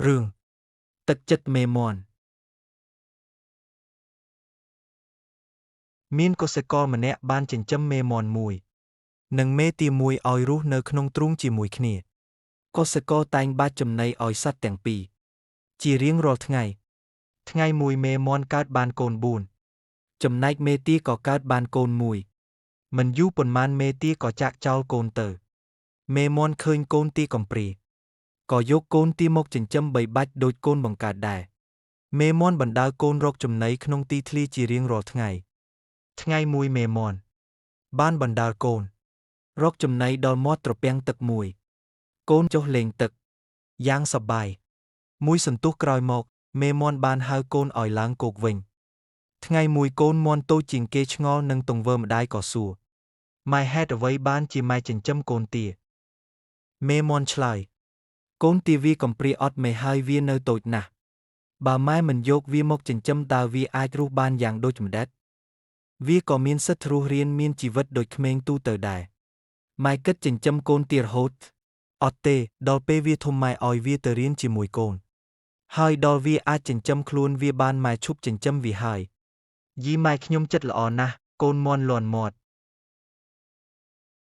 រឿងទឹកចិត្តមេមន់មានកុសិករម្នាក់បានចិញ្ចឹមមេមន់មួយនិងមេទាមួយឲ្យរស់នៅក្នុងទ្រុងជាមួយគ្នាកុសិករតែងបាចចំណីឲ្យសត្វទាំងពីរជារៀងរាល់ថ្ងៃមួយមេមន់កើតបានកូន4ចំណែកមេទាក៏កើតបានកូនមួយមិនយូរប៉ុន្មានមេទាក៏ចាកចោលកូនទៅមេមន់ឃើញកូនទាកំព្រាក៏យកកូនទាមកចិញ្ចឹមបីបាច់ដូចកូនបង្កើតដែរមេមន់បណ្ដើរកូនរកចំណីក្នុងទីធ្លាជារៀងរាល់ថ្ងៃមួយមេមន់បានបណ្ដើរកូនរកចំណីដល់មាត់ត្រពាំងទឹកមួយកូនចុះលេងទឹកយ៉ាងសប្បាយមួយសន្ទុះក្រោយមកមេមន់បានហៅកូនឲ្យឡើងគោកវិញថ្ងៃមួយកូនមាន់តូចជាងគេឆ្ងល់នឹងទង្វើម្ដាយក៏សួរម៉ែហេតុអ្វីបានជាម៉ែចិញ្ចឹមកូនទាមេមន់ឆ្លើយកូនទាវាកំព្រាអត់មេហើយវានៅតូចណាស់បើម៉ែមិនយកវាមកចិញ្ចឹមតើវាអាចរស់បានយ៉ាងដូចម្ដេចវាក៏មានសិទ្ធិរស់រានមានជីវិតដូចក្មេងទូទៅដែរម៉ែគិតចិញ្ចឹមកូនទារហូតអត់ទេដល់ពេលវាធំម៉ែឲ្យវាទៅរៀនជាមួយកូនហើយដល់វាអាចចិញ្ចឹមខ្លួនវាបានម៉ែឈប់ចិញ្ចឹមវាហើយយីម៉ែខ្ញុំចិត្តល្អណាស់កូនមាន់លាន់មាត់